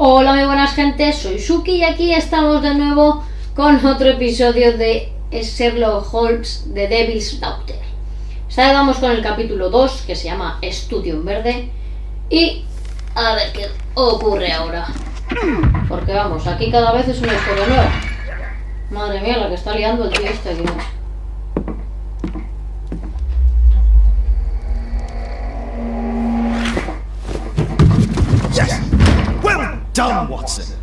Hola muy buenas gente, soy Suki y aquí estamos de nuevo con otro episodio de Sherlock Holmes de Devil's Daughter. Esta vez vamos con el capítulo 2 que se llama Estudio en verde y a ver qué ocurre ahora. Porque vamos, aquí cada vez es una historia nueva. Madre mía, la que está liando el tío este aquí. Done, Watson.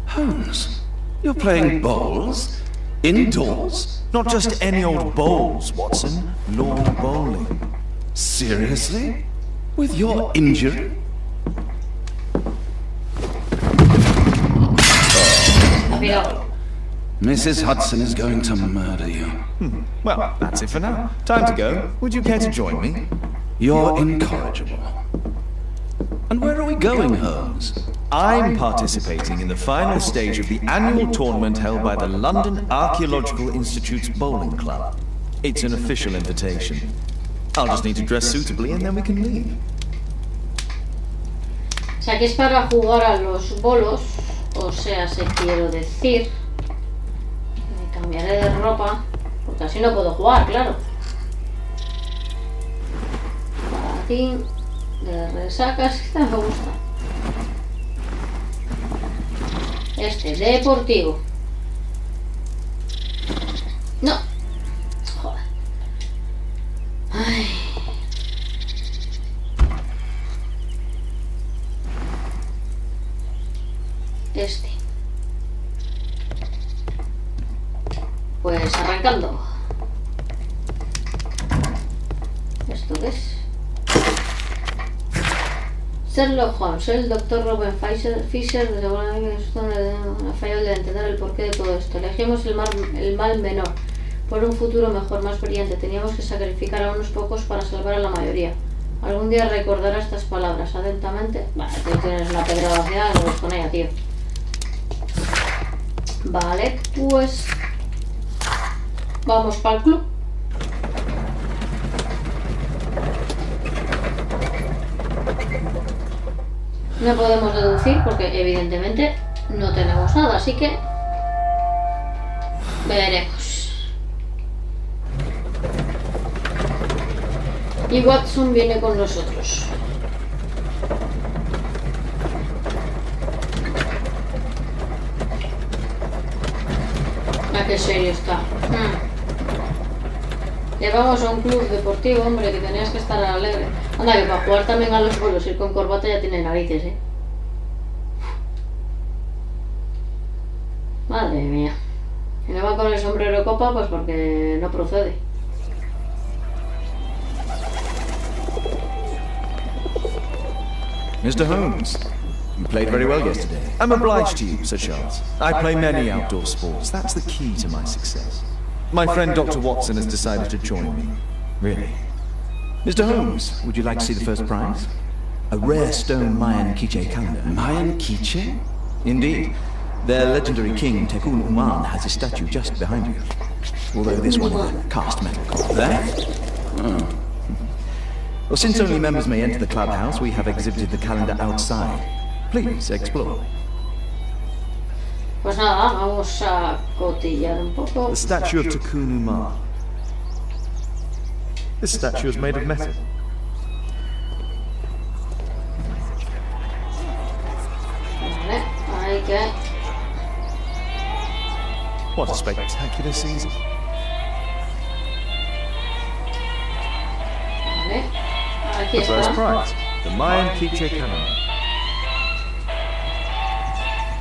Holmes, you're playing bowls? Indoors? Not just any old bowls, Watson. Lord Bowling. Seriously? With your injury? Oh. Mrs. Hudson is going to murder you. Well, that's it for now. Time to go. Would you care to join me? You're incorrigible. And where are we going, Holmes? I'm participating in the final stage of the annual tournament held by the London Archaeological Institute's Bowling Club. It's an official invitation. I'll just need to dress suitably and then we can leave. O sea, que es para jugar a los bolos, o sea, se quiero decir, me cambiaré de ropa, porque así no puedo jugar, claro. Patín de resacas, esta me gusta. Este, deportivo. No. Joder. Ay. Este. Pues arrancando. ¿Esto qué es? Sherlock Holmes, soy el doctor Robin Fisher, una falla de entender el porqué de todo esto. Elegimos el mal menor, por un futuro mejor, más brillante. Teníamos que sacrificar a unos pocos para salvar a la mayoría. Algún día recordará estas palabras atentamente. Vale, tú tienes una pedrada, lo ves con ella, tío. Vale, pues vamos para el club. No podemos deducir porque evidentemente no tenemos nada, así que veremos. Y Watson viene con nosotros. ¿A qué serio está? Llevamos a un club deportivo, hombre, que tenías que estar alegre. Anda, que para jugar también a los bolos, ir con corbata ya tiene narices, Madre mía. Si no va con el sombrero de copa, pues porque no procede. Mr. Holmes, you played very well yesterday. I'm obliged to you, Sir Charles. I play many outdoor sports. That's the key to my success. My friend Dr. Watson has decided to join me. Really? Mr. Holmes, would you like to see the first prize? A rare stone Mayan quiche calendar. Mayan quiche? Indeed. Their legendary king, Tekun Uman, has a statue just behind you. Although this one is a cast metal copy. That? Oh. Well, since only members may enter the clubhouse, we have exhibited the calendar outside. Please, explore. Pues nada, vamos a cotillar un poco. The statue of Tekun Uman. This statue is made of metal. Vale, hay que... What a spectacular season. Vale, aquí The first está. prize, the Mayan quiche calendar.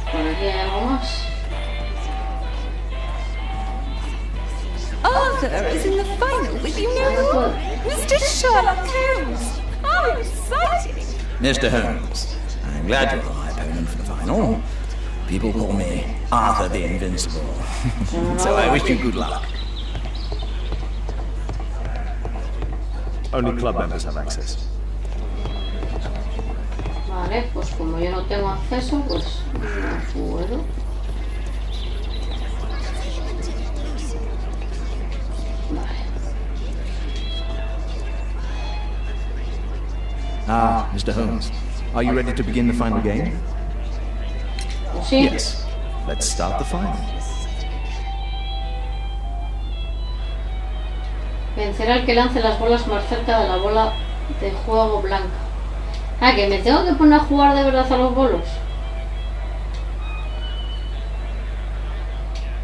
Por aquí hay algo más. Arthur is in the final with you now. Mr. Sherlock Holmes. How exciting! Mr. Holmes, I'm glad you're my opponent for the final. People call me Arthur the Invincible. So I wish you good luck. Only club members have access. Vale, pues como yo no tengo acceso, pues no puedo. Vale. Ah, Mr. Holmes, are you ready to begin the final game? Pues sí. Yes. Let's start the final. Vencer al que lance las bolas más cerca de la bola de juego blanca. Ah, que me tengo que poner a jugar de verdad a los bolos.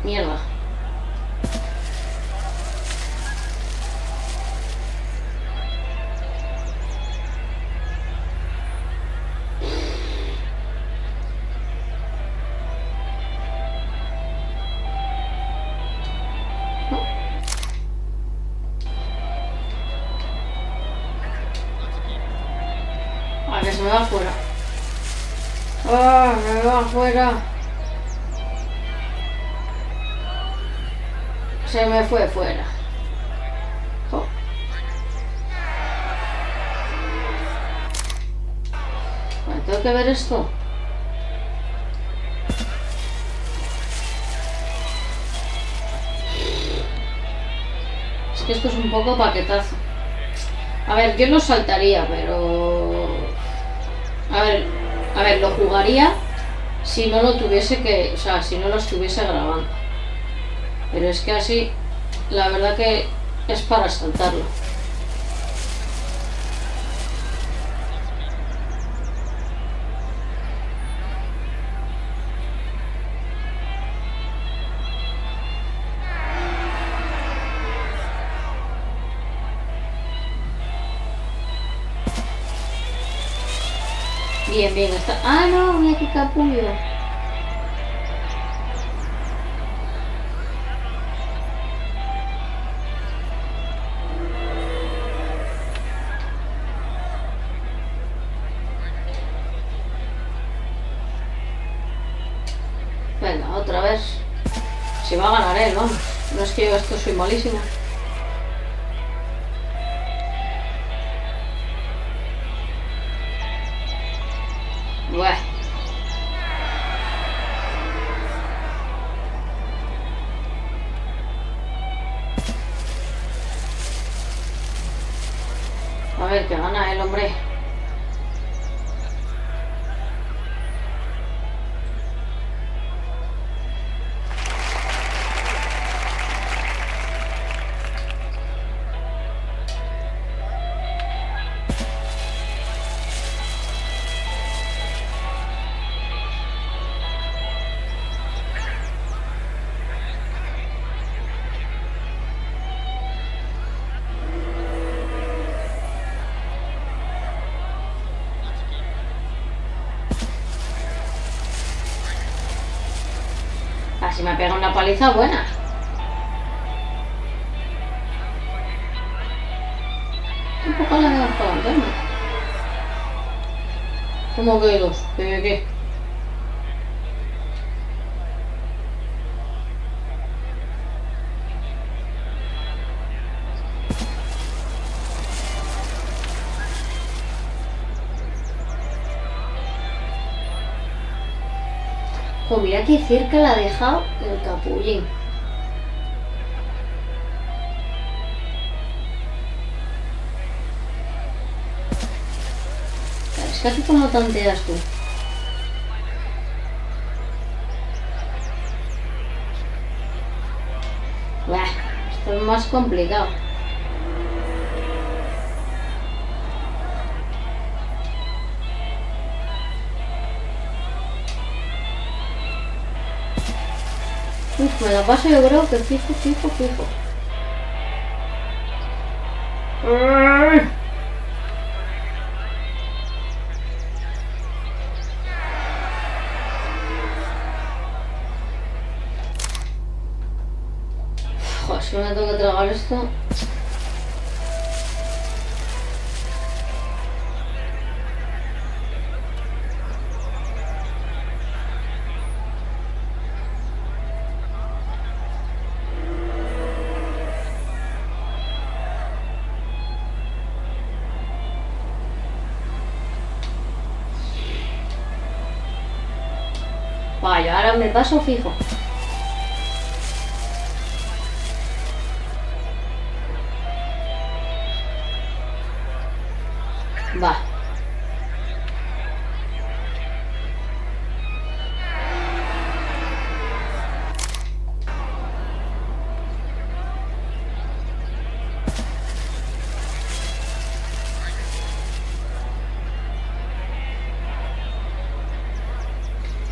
Mierda. Ah, que se me va fuera. Ah, me va fuera. Se me fue fuera. Jo. Bueno, tengo que ver esto. Es que esto es un poco paquetazo. A ver, yo lo saltaría, pero... A ver, lo jugaría si no lo tuviese que... O sea, si no lo estuviese grabando. Pero es que así, la verdad que es para saltarlo. Bien, bien, está... Ah, no, mira qué capullo. Venga, otra vez. Si va a ganar él, vamos. No es que yo esto soy malísimo. Buah. A ver, que gana el hombre. Así me pega una paliza buena. Un poco la mejor para adelante, ¿no? ¿Cómo que dos? ¿Qué? Jo, mira qué cerca la ha dejado el capullín. Es que aquí como tanteas tú. Bah, esto es más complicado. Uf, me la paso yo creo que fijo. Joder, si me tengo que tragar esto. Vaya, ahora me paso fijo. Va.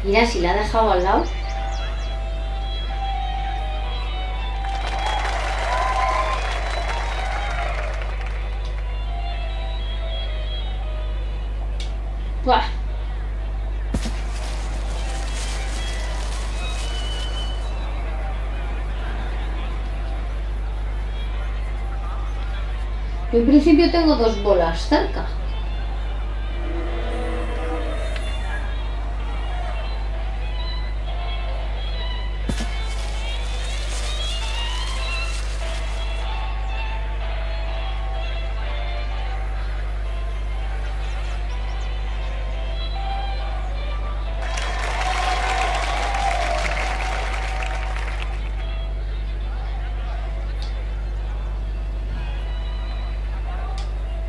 Mira, si la ha dejado al lado. Buah. Yo en principio tengo 2 bolas cerca.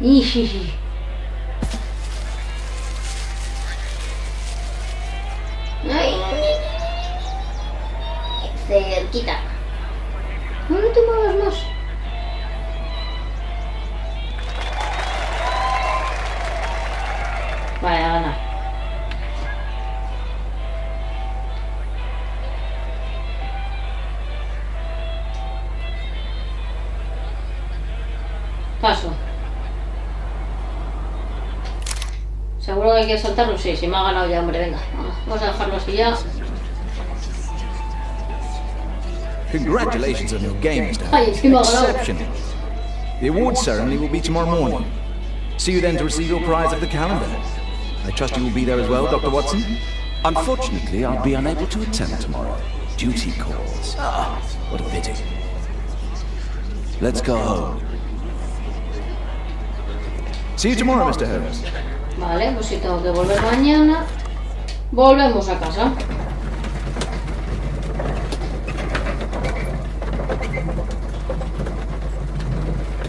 Ijiji. Ay, cerquita. No te muevas más. Vaya, gana. Paso. ¿Seguro que hay que saltarlo? Sí, sí me ha ganado ya, hombre, venga. Vamos a dejarlo así ya. Congratulations on your game, Mr. Ay, Holmes. es que me ha ganado. Exceptional. The award ceremony will be tomorrow morning. See you then to receive your prize of the calendar. I trust you will be there as well, Dr. Watson? Unfortunately, I'll be unable to attend tomorrow. Duty calls. Ah, what a pity. Let's go home. See you tomorrow, Mr. Holmes. Vale, pues si tengo que volver mañana, volvemos a casa.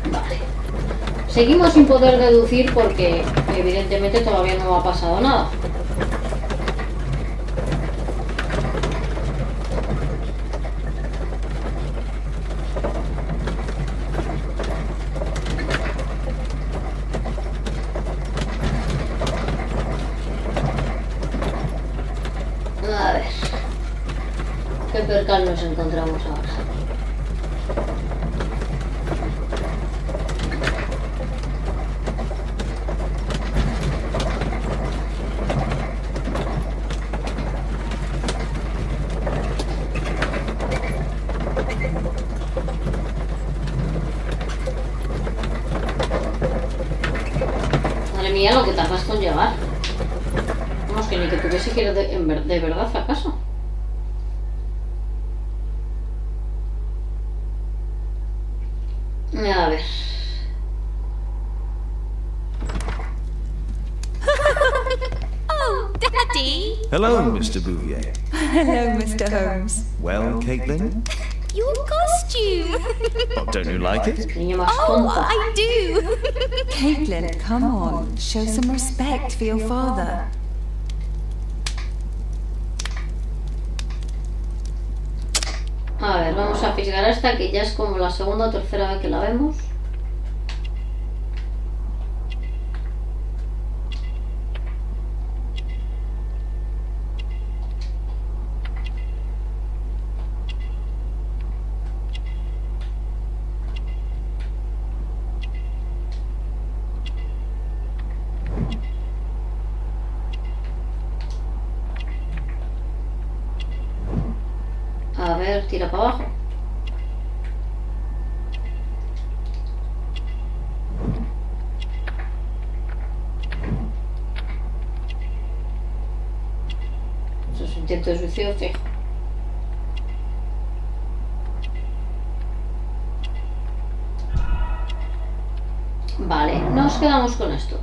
Vale. Seguimos sin poder deducir porque evidentemente todavía no ha pasado nada. A ver, ¿qué percal nos encontramos ahora? Madre mía, lo que tardas con llegar. Vamos, que ni que tuviese que ir de verdad, ¿acaso? A ver. Oh, Daddy! Hello, Mr. Bouvier. Hello, Mr. Holmes. Well, Caitlin? Your costume! Oh, don't you like it? Niña más Oh, tonta. I do! Caitlin, come on. Show some respect for your father. A ver, vamos a fisgar esta, que ya es como la segunda o tercera vez que la vemos. A ver, tira para abajo. Eso es un intento de suicidio fijo. Vale, nos quedamos con esto.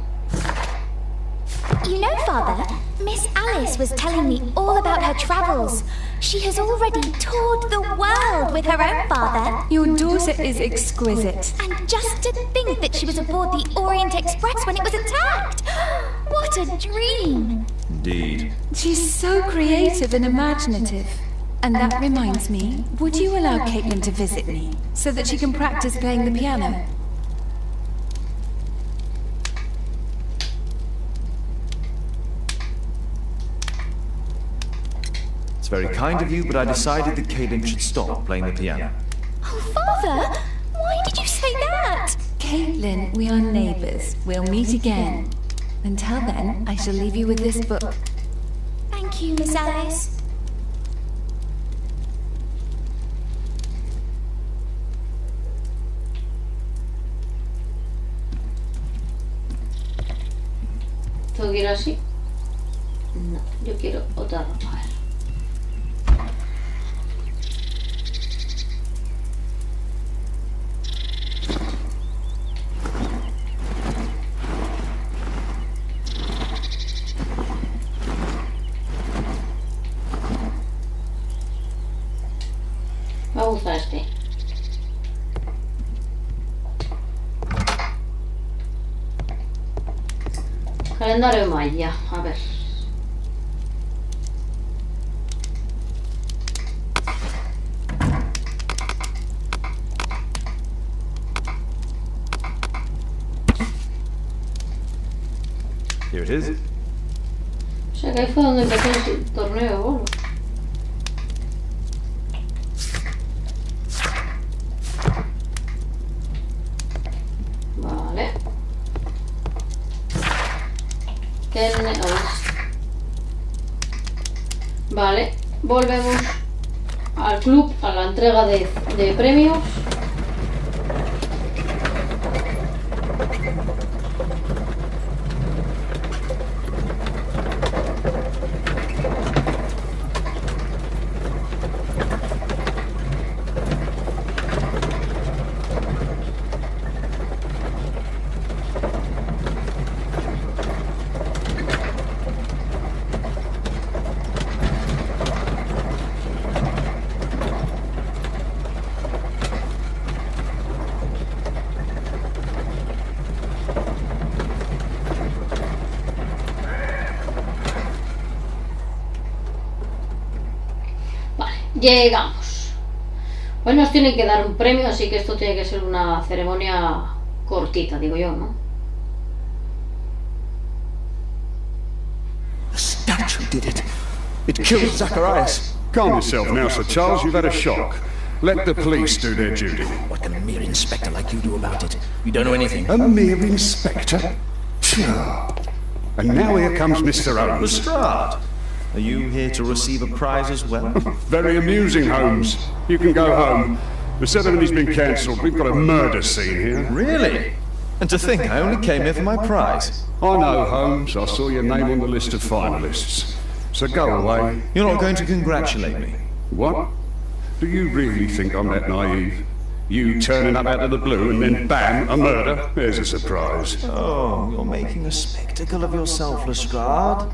You know, Father, Miss Alice was telling me all about her travels. She has already toured the world with her own father. Your daughter is exquisite. And just to think that she was aboard the Orient Express when it was attacked. What a dream. Indeed. She's so creative and imaginative. And that reminds me, would you allow Caitlin to visit me so that she can practice playing the piano? very kind of you, but I decided that Caitlin should stop playing the piano. Oh, Father! Why did you say that? Caitlin, we are neighbours. We'll meet again. Until then, I shall leave you with this book. Thank you, Miss Alice. ¿Tengo que ir así? No, yo quiero otra ropa. A ver. Me gusta este. Calendario maya, a ver. Here it is. O sea que ahí fue donde empezó el torneo de bolos. Vale. Vale, volvemos al club, a la entrega de premios. Llegamos. Pues nos tienen que dar un premio, así que esto tiene que ser una ceremonia cortita, digo yo, ¿no? The statue did it. It killed Zacharias. Calm yourself now, Sir Charles. You've had a shock. Let the police do their duty. What can a mere inspector like you do about it? You don't know anything. A mere inspector? Phew. And now here comes Mr. Holmes. Lestrade, are you here to receive a prize as well? Very amusing, Holmes. You can go home. The ceremony's been cancelled. We've got a murder scene here. Really? And to think I only came here for my prize. I know, Holmes. I saw your name on the list of finalists. So go away. You're not going to congratulate me? What? Do you really think I'm that naive? You turning up out of the blue and then bam, a murder? There's a surprise. Oh, you're making a spectacle of yourself, Lestrade.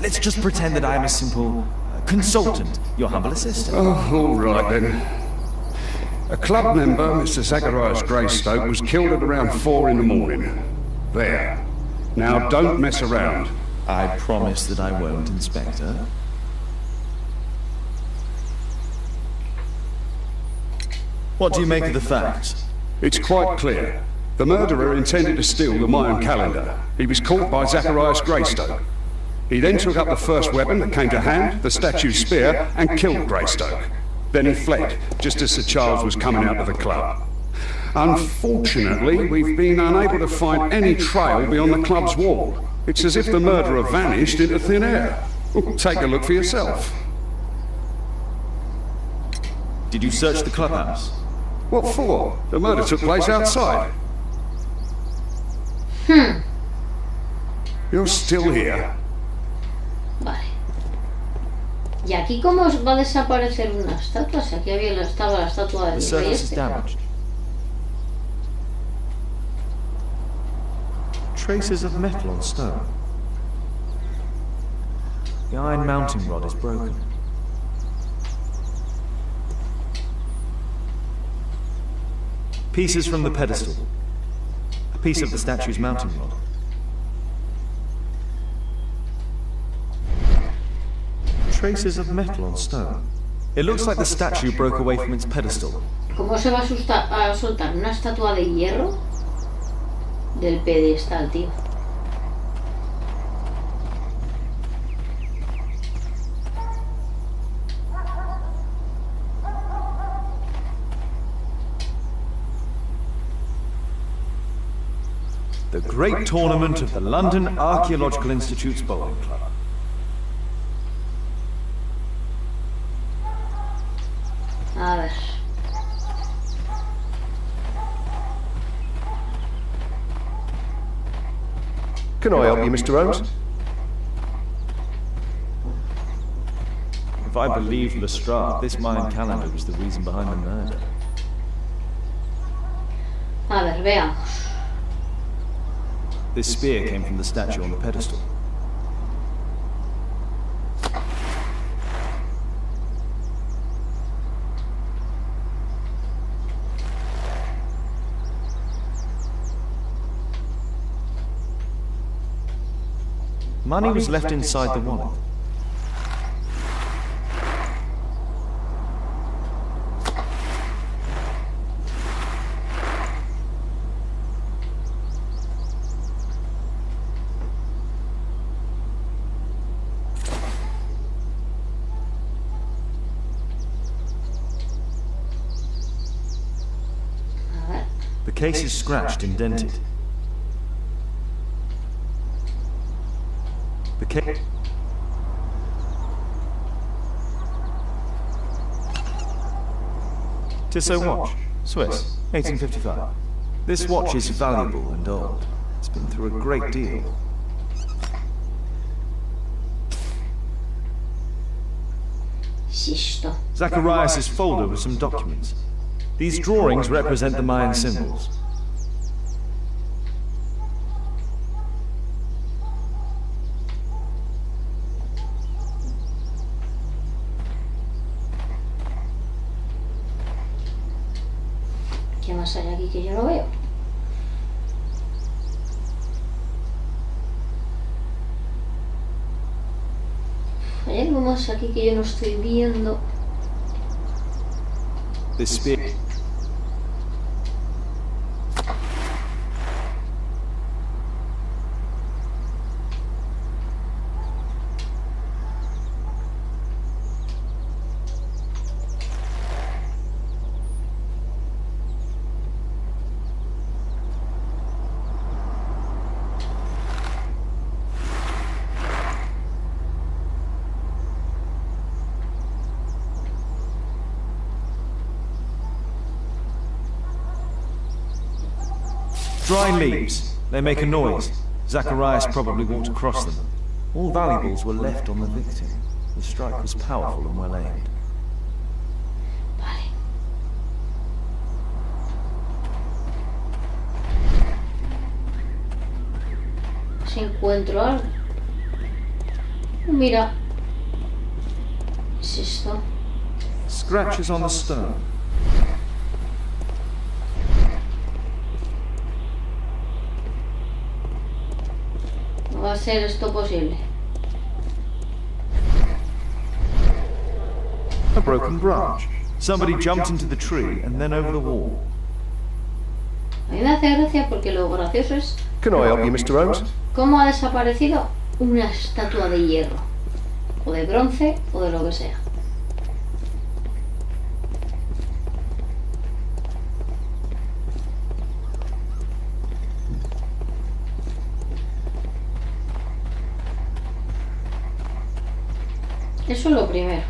Let's just pretend that I am a simple consultant, your humble assistant. Oh, all right then. A club member, Mr. Zacharias Greystoke, was killed at around 4 in the morning. There. Now don't mess around. I promise that I won't, Inspector. What do you make of the facts? It's quite clear. The murderer intended to steal the Mayan calendar. He was caught by Zacharias Greystoke. He then took up the first weapon that came to hand, the statue's spear, and killed Greystoke. Then he fled, just as Sir Charles was coming out of the club. Unfortunately, we've been unable to find any trail beyond the club's wall. It's as if the murderer vanished into thin air. Take a look for yourself. Did you search the clubhouse? What for? The murder took place outside. You're still here. Vale. ¿Y aquí cómo va a desaparecer una estatua? Si aquí estaba la estatua del The rey surface is este. damaged. Traces of metal on stone. The iron mounting rod is broken. Pieces from the pedestal. A piece of the statue's mounting rod. Traces of metal on stone. It looks like the statue broke away from its pedestal. ¿Cómo se va a soltar una estatua de hierro del pedestal, tío? The great tournament of the London Archaeological Institute's bowling club. A ver. Can I help you, Mr. Holmes? If I believed Lestrade, this Mayan calendar was the reason behind the murder. A ver, veamos. This spear came from the statue on the pedestal. Money was left inside the wallet. The case is scratched and dented. The case... Tissot watch, Swiss, 1855. This watch is valuable and old. It's been through a great deal. Sisto. Zacharias' folder with some documents. These drawings represent the Mayan symbols. ¿Qué más hay aquí que yo no veo? ¿Hay algo más aquí que yo no estoy viendo? This spear... Dry leaves. They make a noise. Zacharias probably walked across them. All valuables were left on the victim. The strike was powerful and well aimed. Vale. Si encuentro algo. Mira. ¿Qué es esto? Scratches on the stone. No va a ser esto posible. A broken branch. Somebody jumped into the tree and then over the wall. A mí me hace gracia porque lo gracioso es Can I help you, Mr. Holmes? cómo ha desaparecido una estatua de hierro. O de bronce o de lo que sea. Eso es lo primero.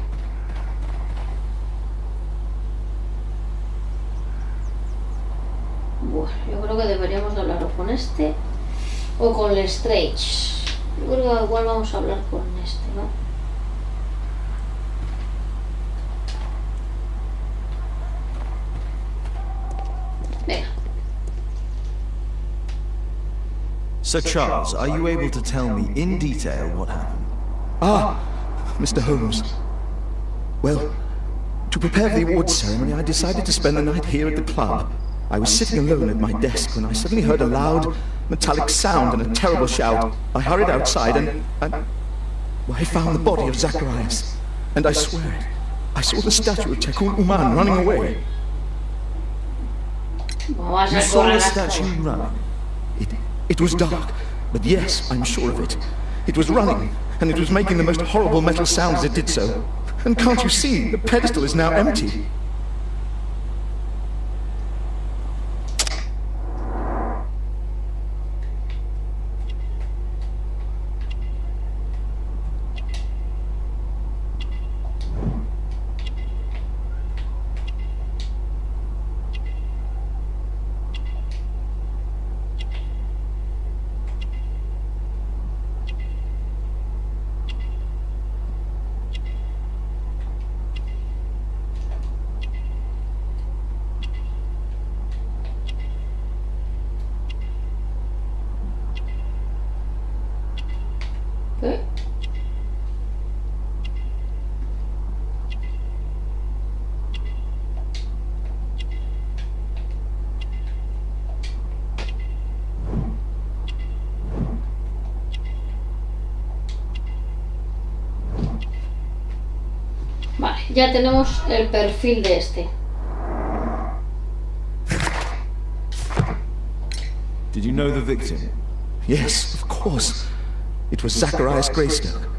Bueno, yo creo que deberíamos de hablar o con este o con el Stretch. Yo creo que igual vamos a hablar con este, ¿no? Venga. Sir Charles, are you able to tell me in detail what happened? Ah, Mr. Holmes. Well, to prepare for the awards ceremony, I decided to spend the night here at the club. I was sitting alone at my desk when I suddenly heard a loud, metallic sound and a terrible shout. I hurried outside and well, I found the body of Zacharias. And I swear it, I saw the statue of Tekun Uman running away. You saw the statue running? It was dark, but yes, I'm sure of it. It was running, and it was making the most horrible metal sounds as it did so. And can't you see, the pedestal is now empty. ya tenemos el perfil de este. Did you know the victim? Yes, of course. It was Zacharias Greystoke.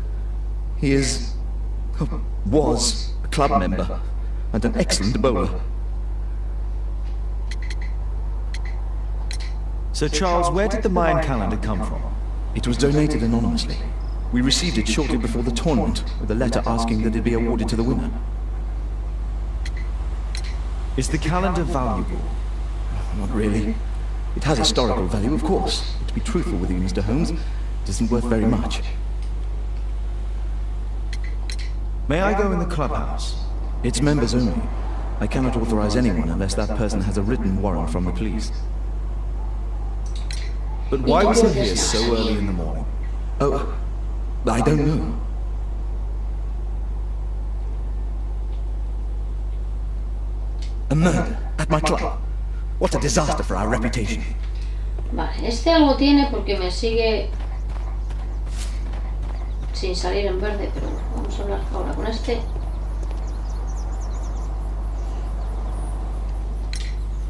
He is... was a club member and an excellent bowler. Sir Charles, where did the Mayan calendar come from? It was donated anonymously. We received it shortly before the tournament, with a letter asking that it be awarded to the winner. Is the calendar valuable? Not really. It has historical value, of course. To be truthful with you, Mr. Holmes, it isn't worth very much. May I go in the clubhouse? It's members only. I cannot authorize anyone unless that person has a written warrant from the police. But why was he here so early in the morning? Oh, I don't know. A murder at my club. What a disaster for our reputation. Vale, este algo tiene porque me sigue sin salir en verde, pero vamos a hablar ahora con este.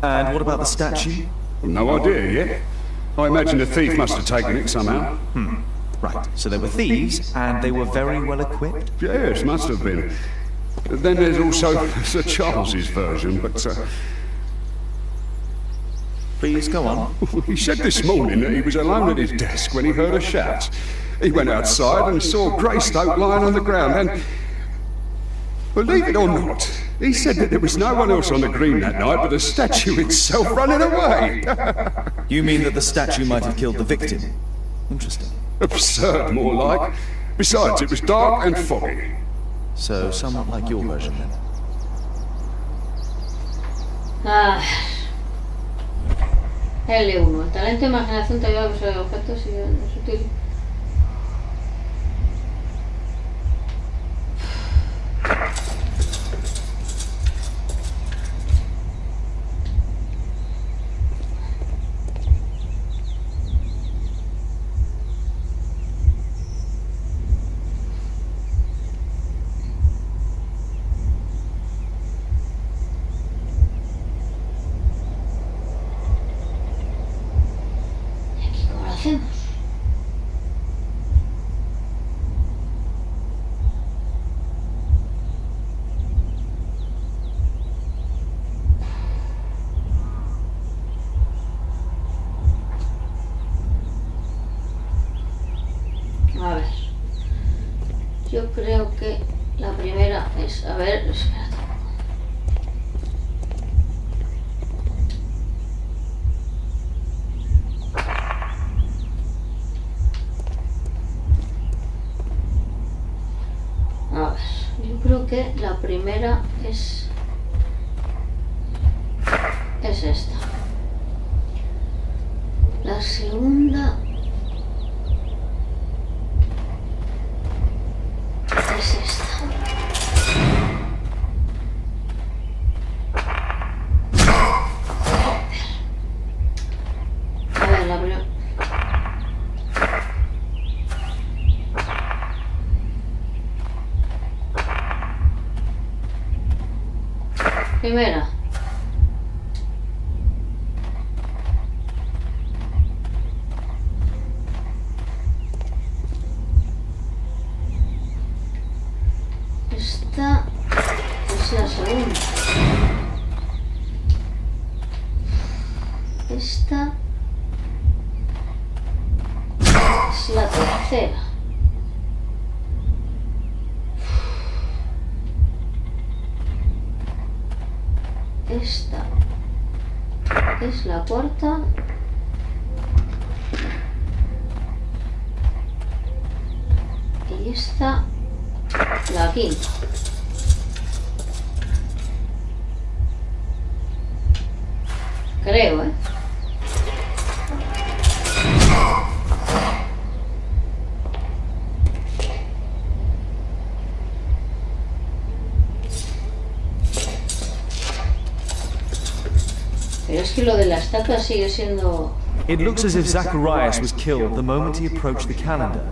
And what about the statue? No idea yet. I imagine the thief must have taken it somehow. Right, so they were thieves, and they were very well equipped? Yes, must have been. Then there's also Sir Charles's version, but... Please, go on. He said this morning that he was alone at his desk when he heard a shout. He went outside and saw Greystoke lying on the ground and... Believe it or not, he said that there was no one else on the green that night but the statue itself running away. You mean that the statue might have killed the victim? Interesting. Absurd, more like. Besides, it was dark and foggy. So, somewhat like your version, then. L1. El talento de imaginación te ayuda a observar objetos y es útil. A ver, yo creo que la primera es, a ver, espérate. A ver, yo creo que la primera es esta. La segunda es esta. A ver, la primera. Primera. Esta es la segunda. Esta es la tercera. Esta es la cuarta. Y esta la quinta. Creo, Pero es que lo de la estatua sigue siendo... It looks as if Zacharias was killed the moment he approached the calendar,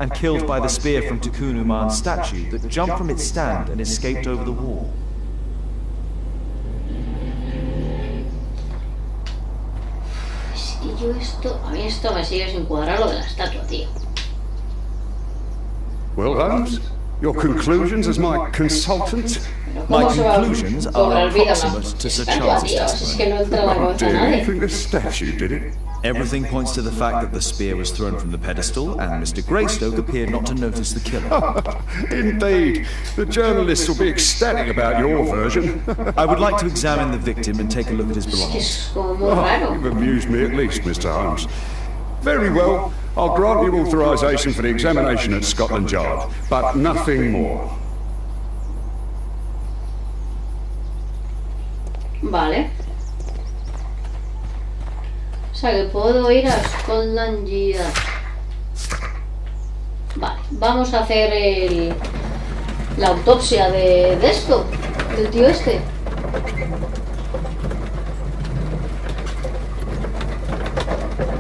and killed by the spear from Tukunuman's statue that jumped from its stand and escaped over the wall. Si yo esto... A mí esto me sigue sin cuadrar lo de la estatua, tío. Well, Holmes, your conclusions as my consultant? My conclusions are approximate to Sir Charles's Es que testimony. no entra en la Oh cabeza a dear, you nadie. think the statue did it? Everything points to the fact that the spear was thrown from the pedestal, and Mr. Greystoke appeared not to notice the killer. Indeed. The journalists will be ecstatic about your version. I would like to examine the victim and take a look at his Es que belongings. es como muy raro. You've amused me at least, Mr. Holmes. Very well. I'll grant you authorization for the examination at Scotland Yard, but nothing more. Vale. O sea que puedo ir a Scotland Yard. Vale, vamos a hacer la autopsia de esto, del tío este.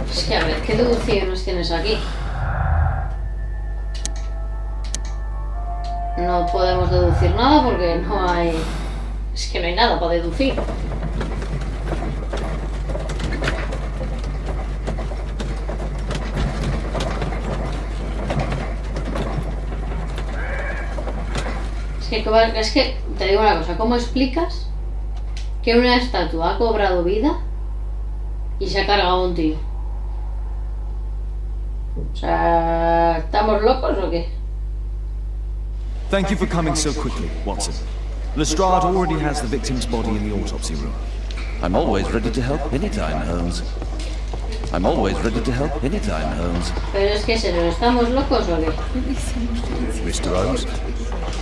Es que a ver, ¿qué deducciones tienes aquí? No podemos deducir nada porque no hay... Es que no hay nada para deducir. Es que te digo una cosa, ¿cómo explicas que una estatua ha cobrado vida y se ha cargado a un tío? O sea, ¿estamos locos o qué? Thank you for coming so quickly, Watson. Lestrade already has the victim's body in the autopsy room. I'm always ready to help anytime, Holmes. I'm always ready to help anytime, Holmes. Pero es que ¿estamos locos o qué? Mr. Holmes,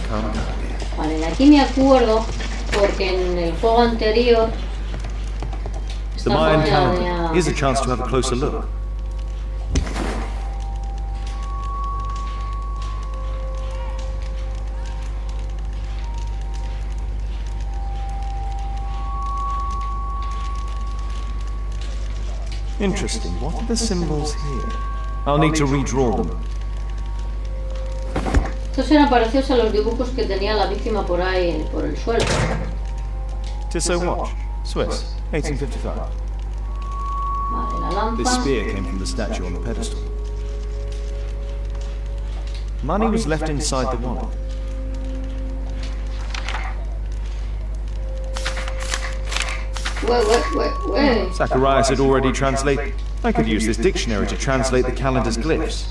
calm down. Vale, de aquí me acuerdo porque en el juego anterior The Mayan calendar. Here's a chance to have a closer look. Interesting. What are the symbols here? I'll need to redraw them. Estos eran parecidos a los dibujos que tenía la víctima por ahí, por el suelo. Tissot watch, Swiss, 1855. Vale, la This lámpara. spear came from the statue on the pedestal. Money was left inside the wallet. Wait. Zacharias had already translated. I could use this dictionary to translate the calendar's glyphs.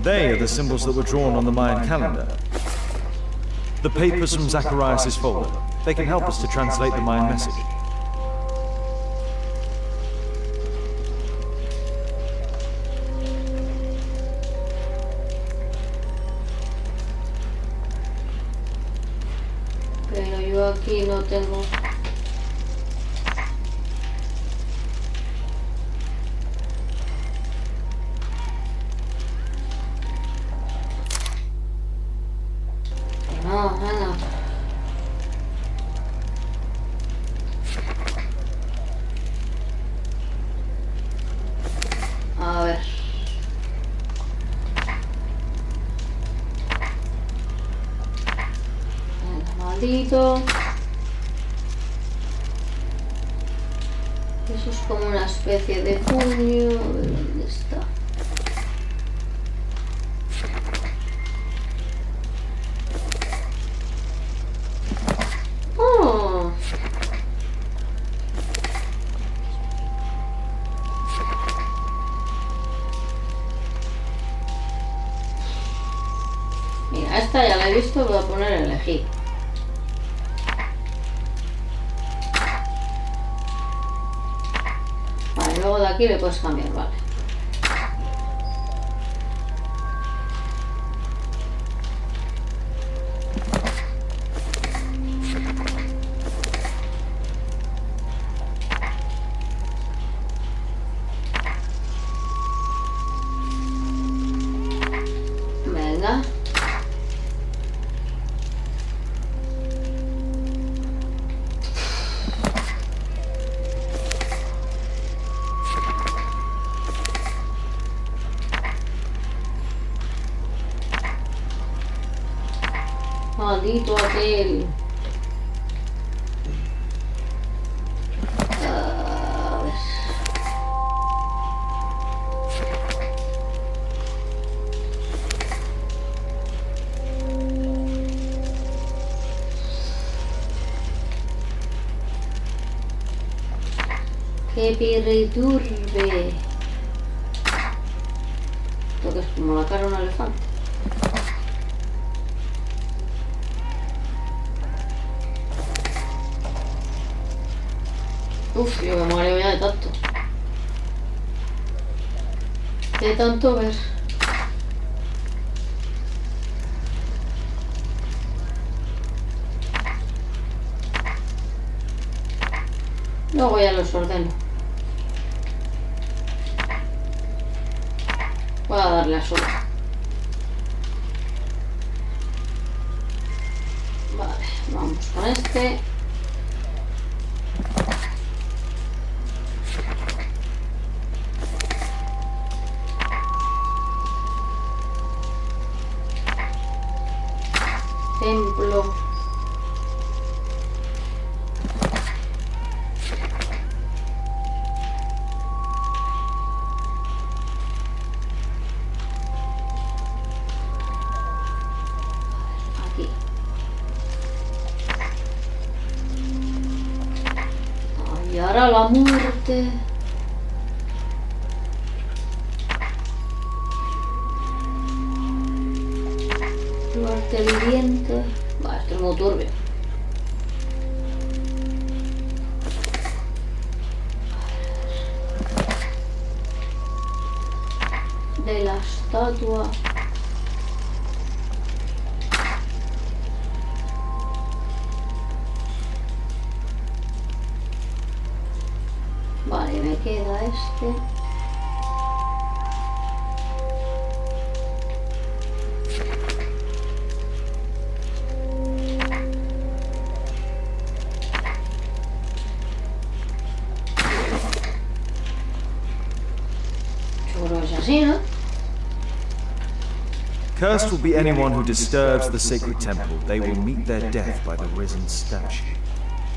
They are the symbols that were drawn on the Mayan calendar. The papers from Zacharias' folder. They can help us to translate the Mayan message. Pero yo aquí no tengo... No. A ver. Venga, maldito. Eso es como una especie de puño. A ver dónde está. Oh. Mira, esta ya la he visto, voy a poner elegir. Vale, luego de aquí le puedes cambiar, vale. Venga. Maldito aquel. A ver. Que perturbe. Esto que es como la cara de un elefante. Uf, yo me mareo ya de tanto. De tanto ver. Luego ya los ordeno. Voy a darle a suelo. Vale, vamos con este. Templo. Aquí. Y ahora la muerte. Muerte viviente. Va, esto es muy turbio. De la estatua. Vale, me queda este. Cursed will be anyone who disturbs the sacred temple. They will meet their death by the risen statue.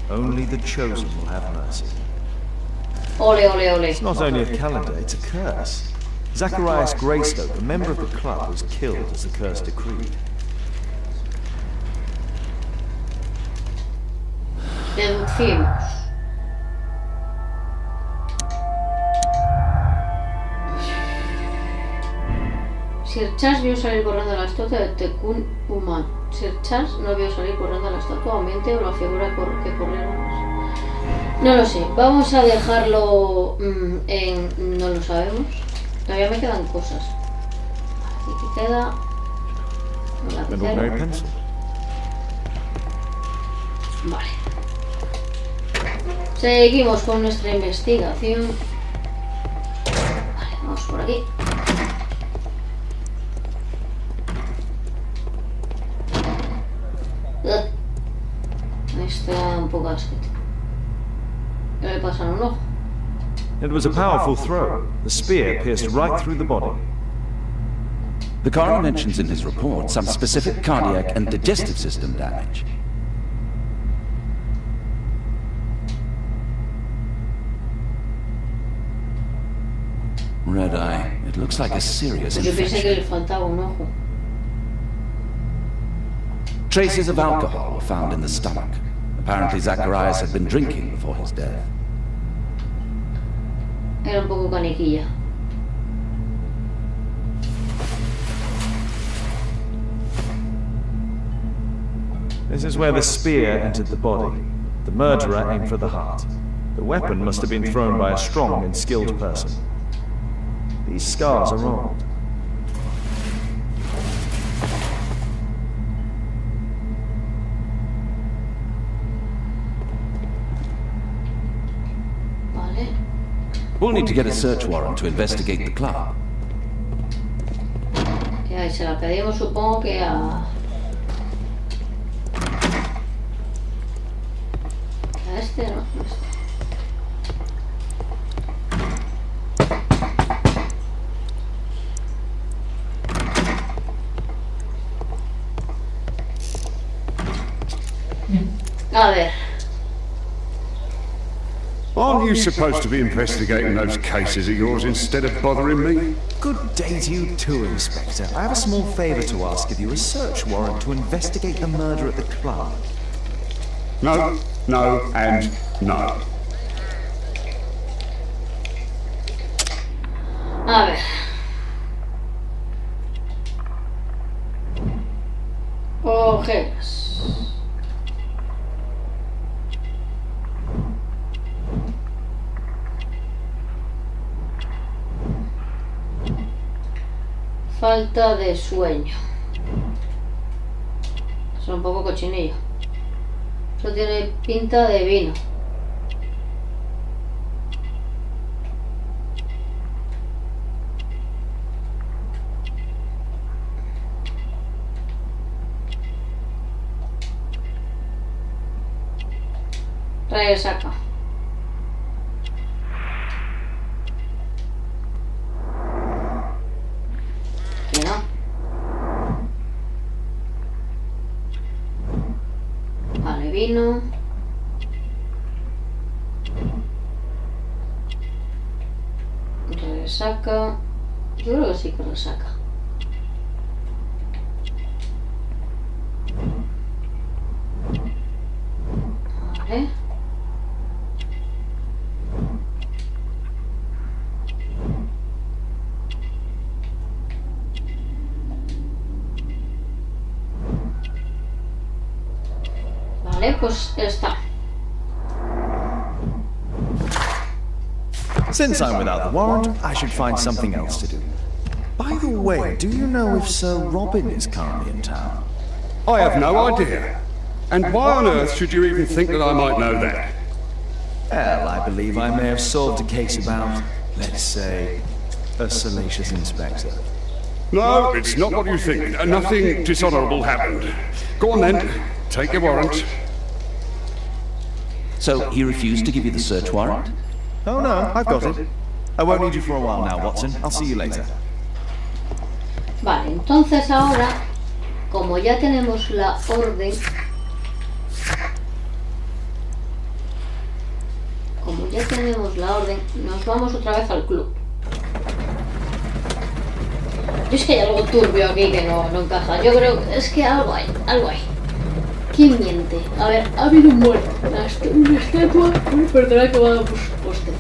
Only the chosen will have mercy. Ole, ole, ole. It's not only a calendar, it's a curse. Zacharias Greystoke, a member of the club, was killed as the curse decreed. Deducimos. Sir Charles vio salir corriendo a la estatua de Tekun Uman. Sir Charles no vio salir corriendo a la estatua, mente o la figura que corriera más. No lo sé, vamos a dejarlo en... no lo sabemos. Todavía me quedan cosas. Aquí queda... un lapicero. Vale. Seguimos con nuestra investigación. Vale, vamos por aquí. Está un poco asquete. ¿Qué le pasa en un ojo? It was a powerful throw. The spear pierced right through the body. The coroner mentions in his report some specific cardiac and digestive system damage. Red eye. It looks like a serious Yo pensé que infection. le faltaba un ojo. Traces of alcohol were found in the stomach. Apparently Zacharias had been drinking before his death. Era un poco caniquilla. This is where the spear entered the body. The murderer aimed for the heart. The weapon must have been thrown by a strong and skilled person. These scars are old. Vale. We'll need to get a search warrant to investigate the club. Y ahí se la pedimos, supongo que a este, ¿no? A ver. Aren't you supposed to be investigating those cases of yours instead of bothering me? Good day to you too, Inspector. I have a small favor to ask of you, a search warrant to investigate the murder at the club. No, no, and no. A ver. Ojeras. Falta de sueño. Es un poco cochinillo. Eso tiene pinta de vino. Resaca. Que no. Vale, vino. Resaca. Yo creo que sí que resaca. Vale. Vale, pues está. Since I'm without the warrant, I should find something else to do. By the way, do you know if Sir Robin is currently in town? I have no idea. And why on earth should you even think that I might know that? Well, I believe I may have solved a case about, let's say, a salacious inspector. No, it's not what you think. Nothing dishonourable happened. Go on then, take your warrant. So he refused to give you the search warrant? Oh no, I've got it. I won't need you for a while now, Watson. I'll see you later. Vale, entonces ahora, como ya tenemos la orden, nos vamos otra vez al club. Yo es que hay algo turbio aquí que no encaja. Yo creo que es que algo hay. ¿Quién miente? A ver, ha habido un muerto. Una estatua. Perdona que va a poste.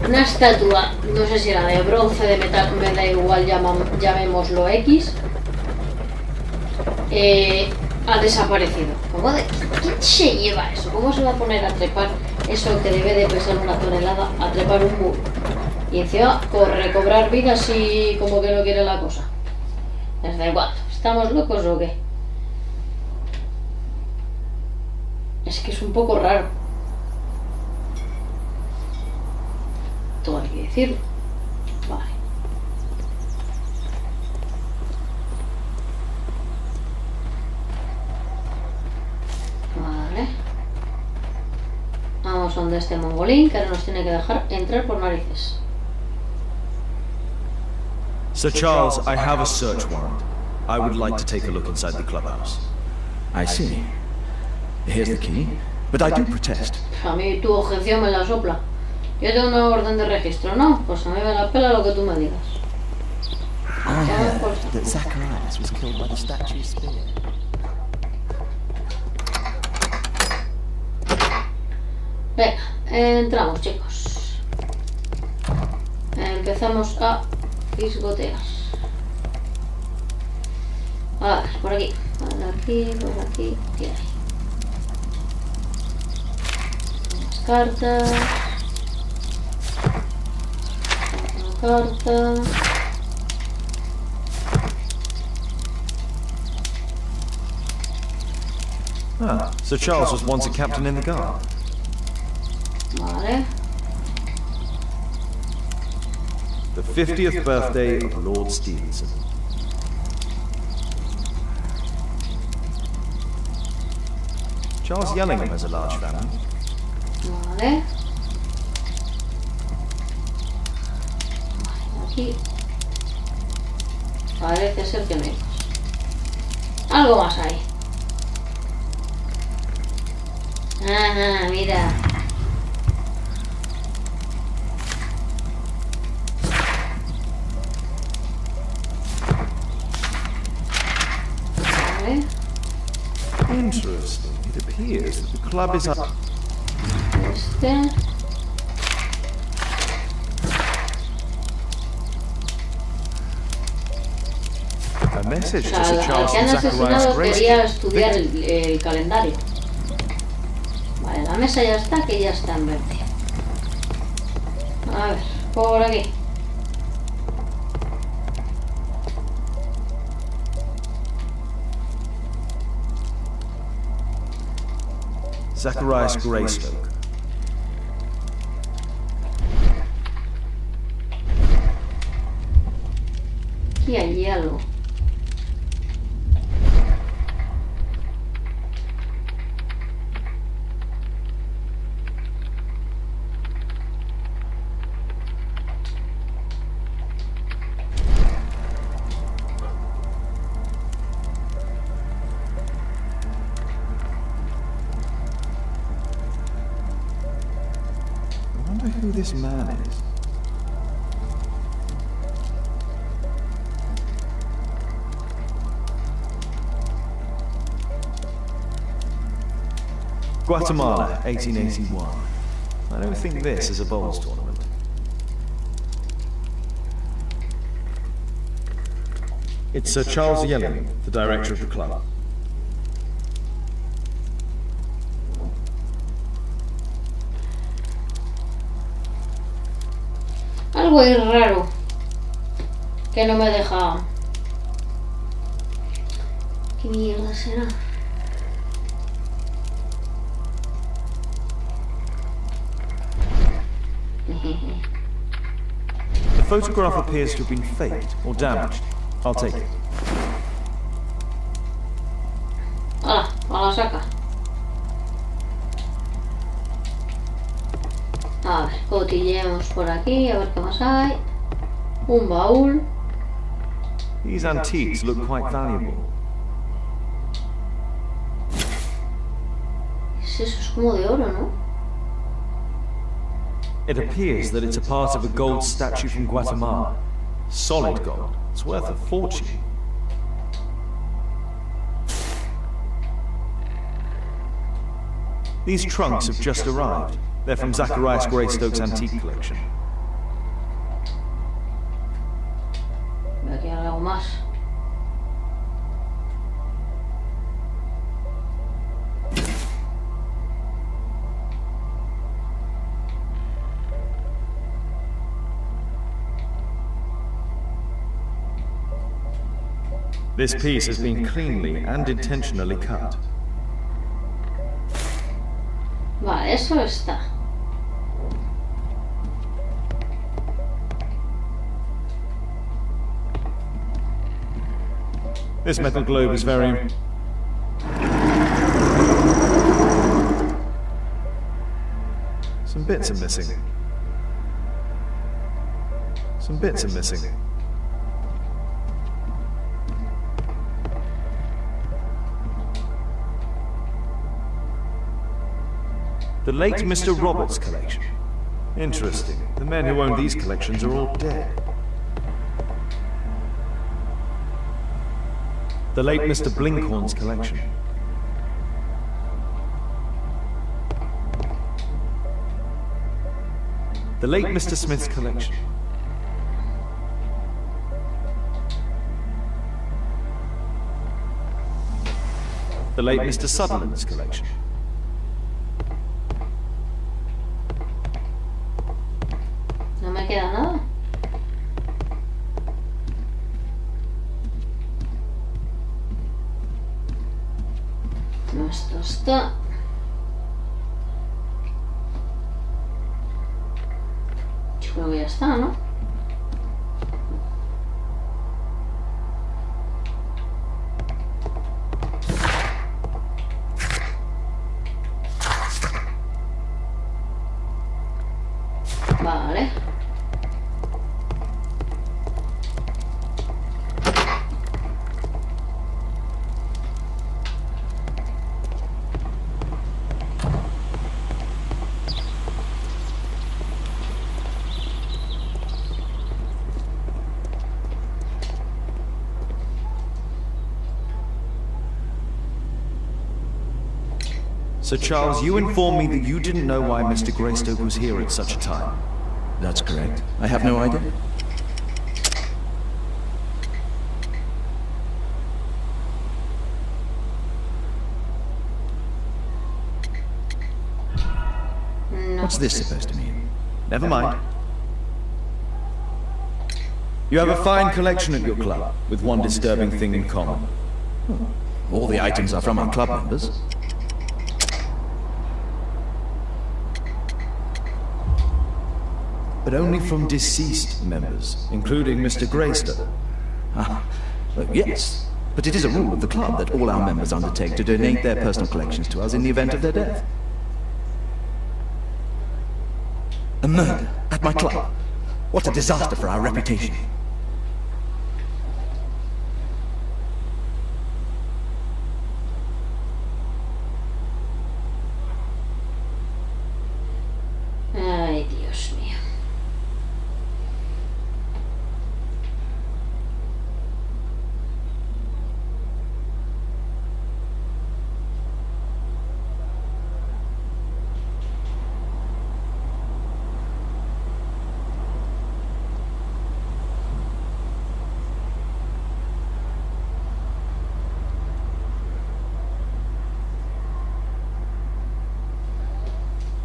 Una estatua, no sé si era de bronce, de metal, me da igual, llamémoslo X. Ha desaparecido. ¿Quién se lleva eso? ¿Cómo se va a poner a trepar eso que debe de pesar una tonelada a trepar un muro? Y encima recobrar vida así como que no quiere la cosa. ¿Desde cuándo? ¿Estamos locos o qué? Es que es un poco raro. Todo hay que decirlo. Vale. Vale. Vamos a donde este mongolín que ahora nos tiene que dejar entrar por narices. Sir Charles, I have a search warrant. I would like to take a look inside the clubhouse. I see. Here's the key, but I do protest. A mí tu objeción me la sopla. Yo tengo una orden de registro, ¿no? Pues a mí me la pela lo que tú me digas. I heard that Zacharias was killed by the statue spear. Venga, entramos, chicos. Empezamos a fisgotear. A ver, por aquí. Por aquí, ¿qué hay? Unas cartas. Una carta. Ah, Sir Charles was once a captain in the guard. Vale. The 50th birthday of Lord Stevenson. Charles Yellingham has a large family. Vale. Aquí. Parece ser que no hay más. Algo más hay. Ajá, mira. Vale. Interesting. It appears that the club is up. Este. A message O to sea, Sir al Charles que han and Zacharias asesinado Grace. quería estudiar el calendario. Vale, la mesa ya está, que ya está en verde. A ver, por aquí. Zacharias Greystoke. Aquí hay algo. I wonder who this man is. Guatemala, 1881. I don't think this is a bowls tournament. It's Sir Charles Yelling, the director of the club. Algo ahí raro. Que no me deja. ¿Qué mierda será? The photograph appears to have been faked or damaged. I'll take it. ¡Hala! ¡A la saca! A ver, cotilleemos por aquí, a ver qué más hay. Un baúl. These antiques look quite valuable. Eso es como de oro, ¿no? It appears that it's a part of a gold statue from Guatemala. Solid gold. It's worth a fortune. These trunks have just arrived. They're from Zacharias Greystoke's antique collection. Veo que hay algo más. This piece has been cleanly and intentionally cut. Vale, eso está. This metal globe is very... Some bits are missing. Some bits are missing. The late Mr. Roberts' collection. Interesting. The men who own these collections are all dead. The late Mr. Blinkhorn's collection. The late Mr. Smith's collection. The late Mr. Sutherland's collection. No me queda nada. No, esto está. Yo creo que ya está, ¿no? Vale. Sir Charles, you informed me that you didn't know why Mr. Greystoke was here at such a time. That's correct. I have no idea. No. What's this supposed to mean? Never mind. You have a fine collection at your club, with one disturbing thing in common. All the items are from our club members. But only from deceased members, including Mr. Greystoke. Yes. But it is a rule of the club that all our members undertake to donate their personal collections to us in the event of their death. A murder at my club. What a disaster for our reputation. Ay, Dios mío.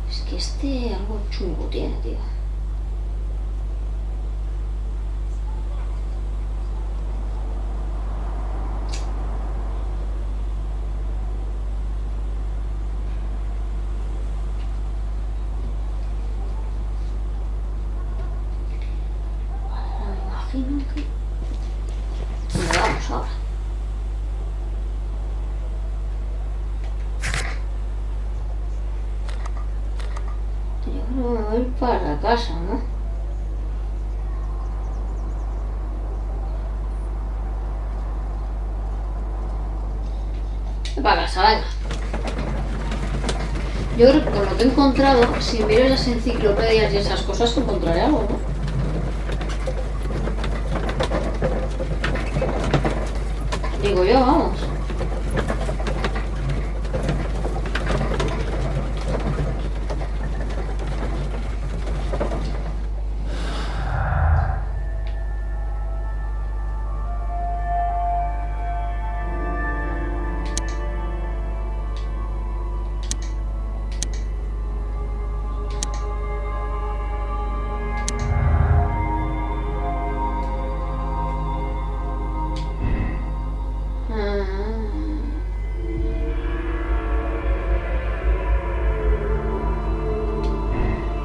Es que este algo chungo tiene, tío. Me imagino que... ¿Dónde vamos ahora? Yo creo que me voy a ir para casa, ¿no? Para casa, venga. Yo creo que con lo que he encontrado, si miro las enciclopedias y esas cosas, encontraré algo, ¿no? Digo yo, vamos.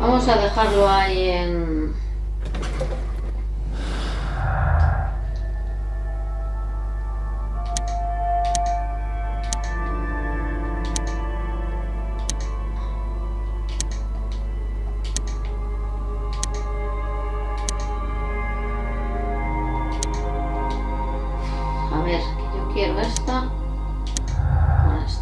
Vamos a dejarlo ahí en... A ver, que yo quiero esta con esta.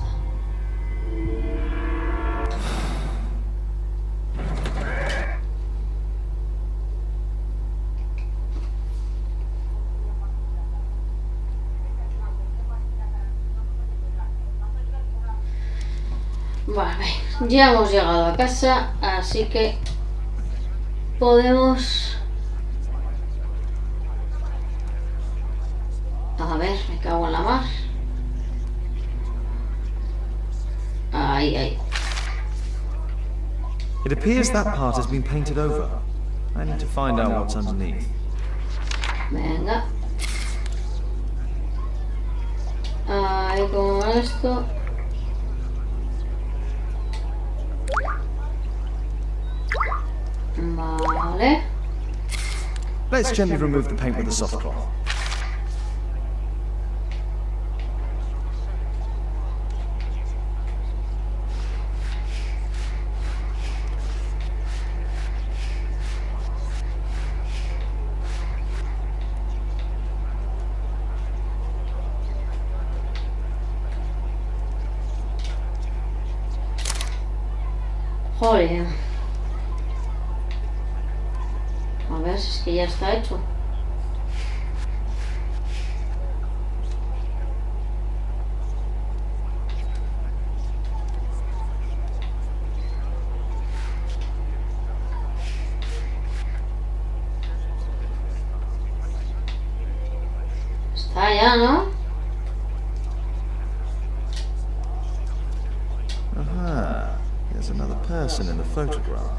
Vale, ya hemos llegado a casa, así que podemos... A ver, me cago en la mar. Ahí, ahí. It appears that part has been painted over. I need to find out what's underneath. Venga. Ahí con esto. Vale. Let's gently remove the paint with a soft cloth. Joder. A ver si es que ya está hecho. ya, ¿no? Aha. There's another person in the photograph.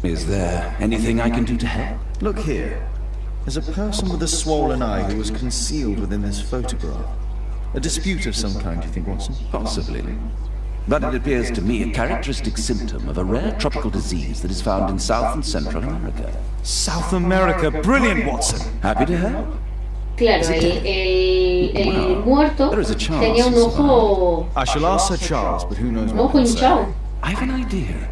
Is there anything I can do to help? Look here. There's a person with a swollen eye who was concealed within this photograph. A dispute of some kind, do you think, Watson? Possibly. But it appears to me a characteristic symptom of a rare tropical disease that is found in South and Central America. South America! Brilliant, Watson! Happy to help. Claro, el muerto There is a chance. tenía un ojo, I shall ask Sir Charles, but who knows un what ojo he'll say. hinchado. I have an idea.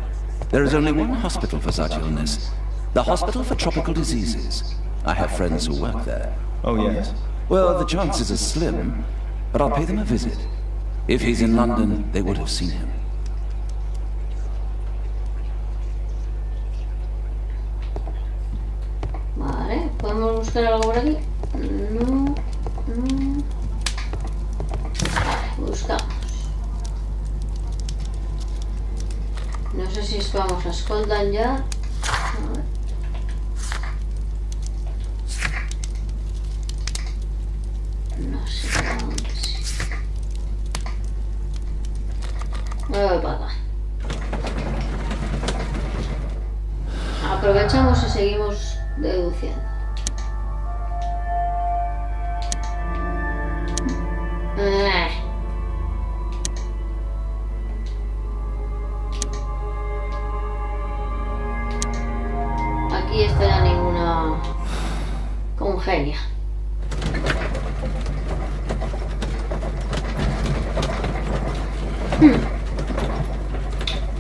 There is only one hospital for such illness. The Hospital for Tropical Diseases. I have friends who work there. Oh, yes. Well, the chances are slim, but I'll pay them a visit. If he's in London, they would have seen him. Vale, ¿podemos buscar algo por aquí? No, no. Vale, buscamos. No sé si vamos a Scotland ya. A ver. No sé para dónde sí. Me voy para acá. Aprovechamos y seguimos deduciendo. Aquí estará ninguna congenia.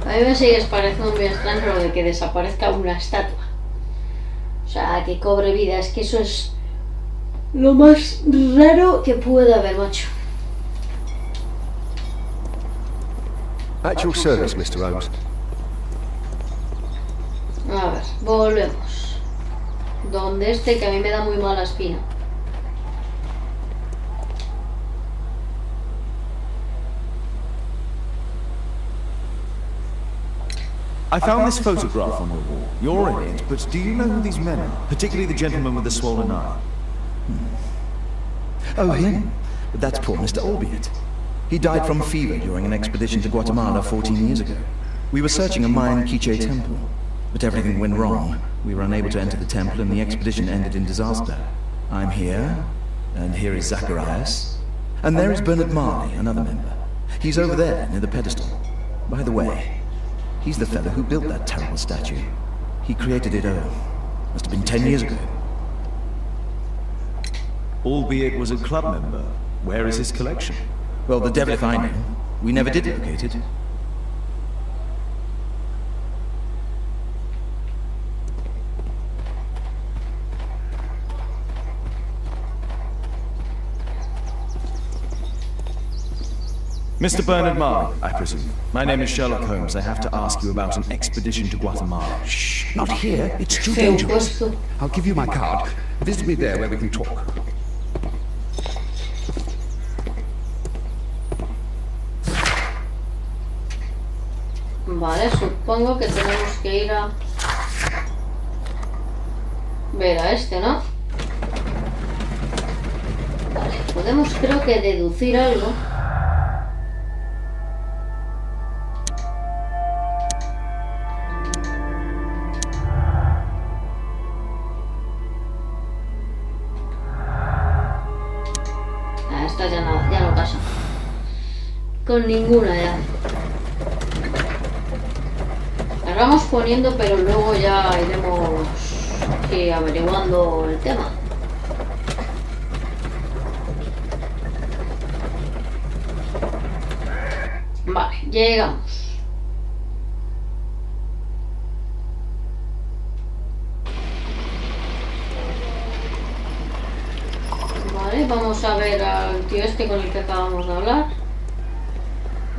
A mí me sigue pareciendo muy extraño lo de que desaparezca una estatua. O sea, que cobre vida. Es que eso es lo más raro que puede haber, macho. At your service, Mr. Holmes. A ver, volvemos. Donde este que a mí me da muy mala espina. I found this photograph on the wall. You're in it, but do you know who these men are? Particularly the gentleman with the swollen eye. Oh, him? But that's poor Mr. Albiot. He died from fever during an expedition to Guatemala 14 years ago. We were searching a Mayan Quiche temple, but everything went wrong. We were unable to enter the temple and the expedition ended in disaster. I'm here, and here is Zacharias, and there is Bernard Marley, another member. He's over there, near the pedestal. By the way, he's the fellow who built that terrible statue. He created it, must have been 10 years ago. Albeit was a club member. Where is his collection? Well, the devil if I know. We never did locate it. Mr. Bernard Marley, I presume. My name is Sherlock Holmes. I have to ask you about an expedition to Guatemala. Shh, not here. It's too Feo dangerous. puesto. I'll give you my card. Visit me there where we can talk. Vale, supongo que tenemos que ir a ver a este, ¿no? Vale, podemos creo que deducir algo. Esta ya no pasa. Con ninguna ya. Las vamos poniendo, pero luego ya iremos averiguando el tema. Vale, llegamos. Vale, vamos a ver al tío este con el que acabamos de hablar.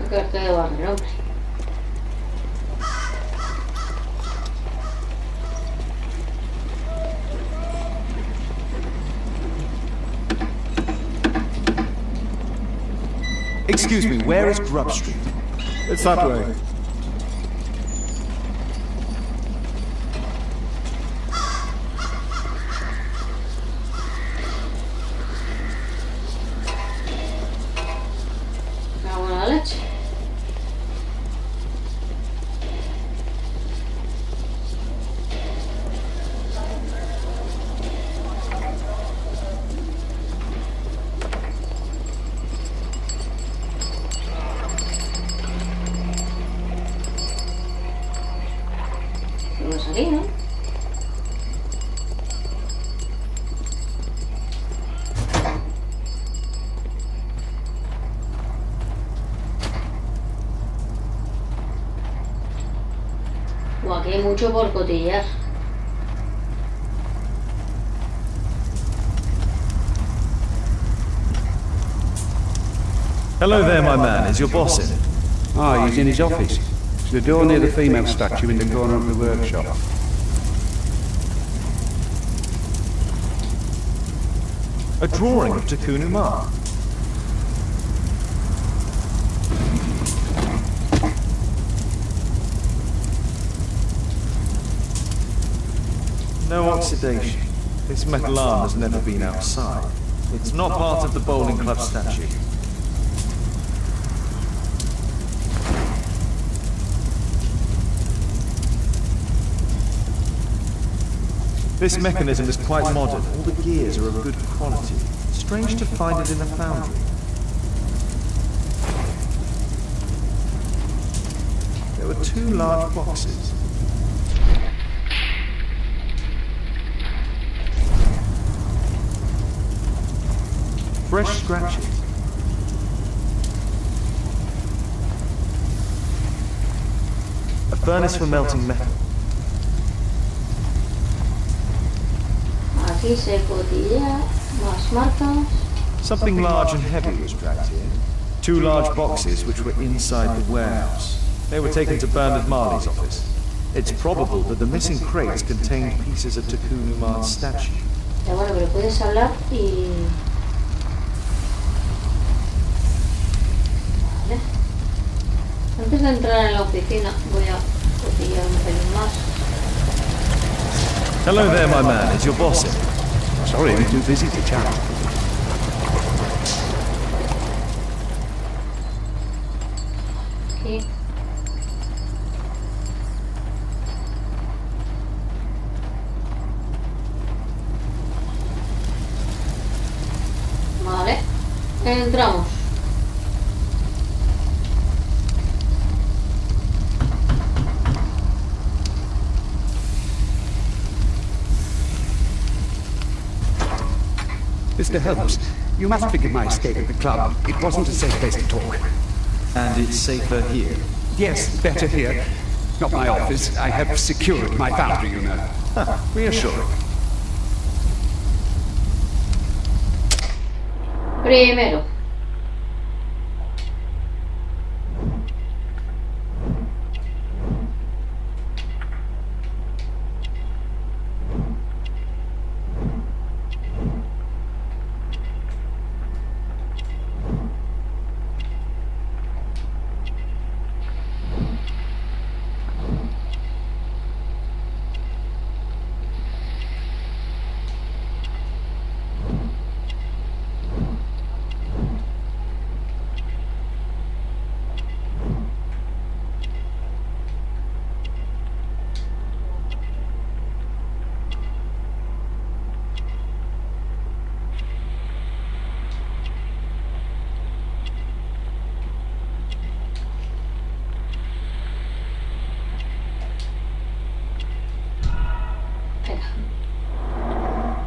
El cartel de barrio, hombre. Excuse me, where is Grub Street? It's that way. hay mucho por cotillar. Hello there, my man. Is your boss in? Ah, he's in his office. It's the door near the female statue in the corner of the workshop. A drawing of Takunu Ma. No oxidation. This metal arm has never been outside. It's not part of the bowling club statue. This mechanism is quite modern. All the gears are of good quality. Strange to find it in a foundry. There were 2 large boxes. Fresh scratches. A furnace for melting metal. Aquí se cotilla, más marcas. Something large and heavy was dragged here. 2 large boxes which were inside the warehouse. They were taken to Bernard Marley's office. It's probable that the missing crates contained pieces of Takunu Ma's statue. Ya bueno, pero puedes hablar y... Vale. Antes de entrar en la oficina voy a cotillar un pelín más. Hello there, my man. Is your boss in? Sorry, I'm too busy to chat. Aquí. Vale. Entramos. Mr. Holmes, you must forgive my escape at the club. It wasn't a safe place to talk. And it's safer here. Yes, better here. Not my office. I have secured my foundry, you know. Reassuring. Primero.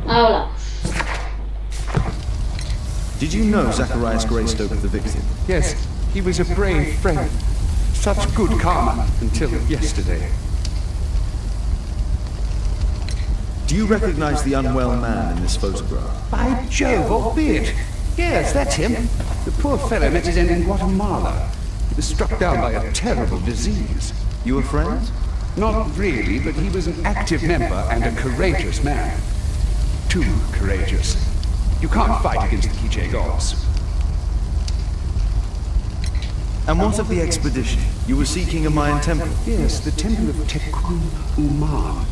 Ahora. Did you know Zacharias Greystoke, the victim? Yes, he was a brave friend. Such good karma until yesterday. Do you recognize the unwell man in this photograph? By Jove, albeit. Yes, that's him. The poor fellow met his end in Guatemala. He was struck down by a terrible disease. You were friends? Not really, but he was an active member and a courageous man. Too courageous. You can't fight against the Quiche gods. And what of the expedition? You were seeking a Mayan temple? Yes, the temple of Tekun Umar.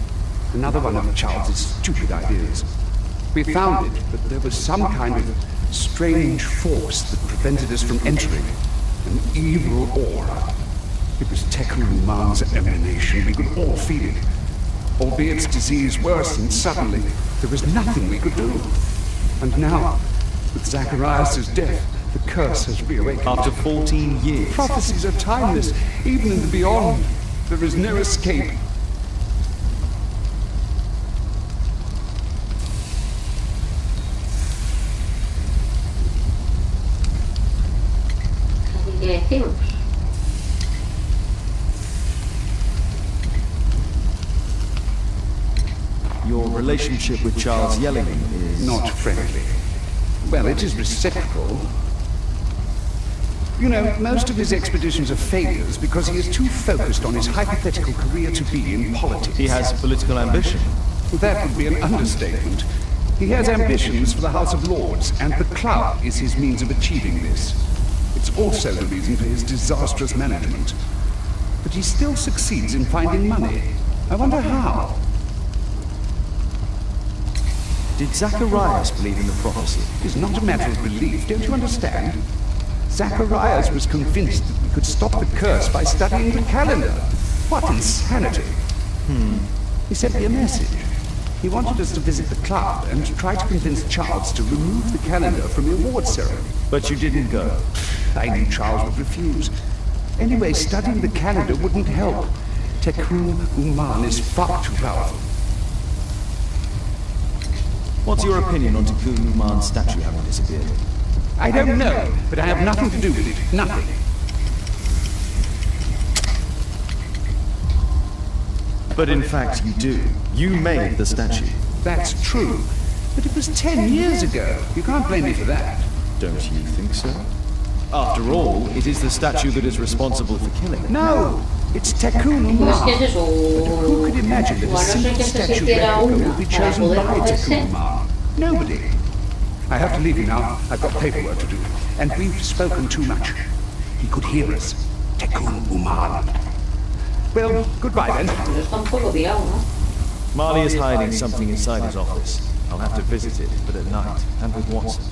Another one of Charles's stupid ideas. We found it, but there was some kind of strange force that prevented us from entering. An evil aura. It was Tekun Umar's emanation. We could all feel it. Albeit its disease worsened suddenly, there was nothing we could do. And now, with Zacharias' death, the curse has reawakened. After 14 years. Prophecies are timeless. Even in the beyond, there is no escape. ¿Qué decimos? relationship with Charles Yelling is... Not friendly. Well, it is reciprocal. You know, most of his expeditions are failures because he is too focused on his hypothetical career to be in politics. He has political ambition. That would be an understatement. He has ambitions for the House of Lords, and the club is his means of achieving this. It's also the reason for his disastrous management. But he still succeeds in finding money. I wonder how. Did Zacharias believe in the prophecy? It's not a matter of belief, don't you understand? Zacharias was convinced that we could stop the curse by studying the calendar. What insanity! He sent me a message. He wanted us to visit the club and try to convince Charles to remove the calendar from the awards ceremony. But you didn't go. I knew Charles would refuse. Anyway, studying the calendar wouldn't help. Tekun Uman is far too powerful. What's your opinion on Tekun Uman's statue having disappeared? I don't know, but I have nothing to do with it. Nothing. But in fact you do. You made the statue. That's true. But it was 10 years ago. You can't blame me for that. Don't you think so? After all, it is the statue that is responsible for killing. No! It's Tekun Uman. But who could imagine that a single statue replica would be chosen by Tekun Uman? Nobody. I have to leave you now. I've got paperwork to do. And we've spoken too much. He could hear us. Tekun Uman. Well, goodbye then. Marley is hiding something inside his office. I'll have to visit it, but at night, and with Watson.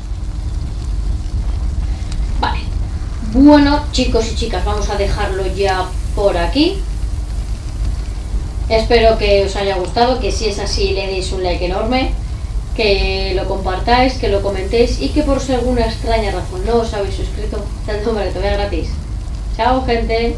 Vale. Bueno, chicos y chicas, vamos a dejarlo ya por aquí. Espero que os haya gustado, que si es así le deis un like enorme, que lo compartáis, que lo comentéis y que por si alguna extraña razón no os habéis suscrito, tanto para que te vea gratis. Chao, gente.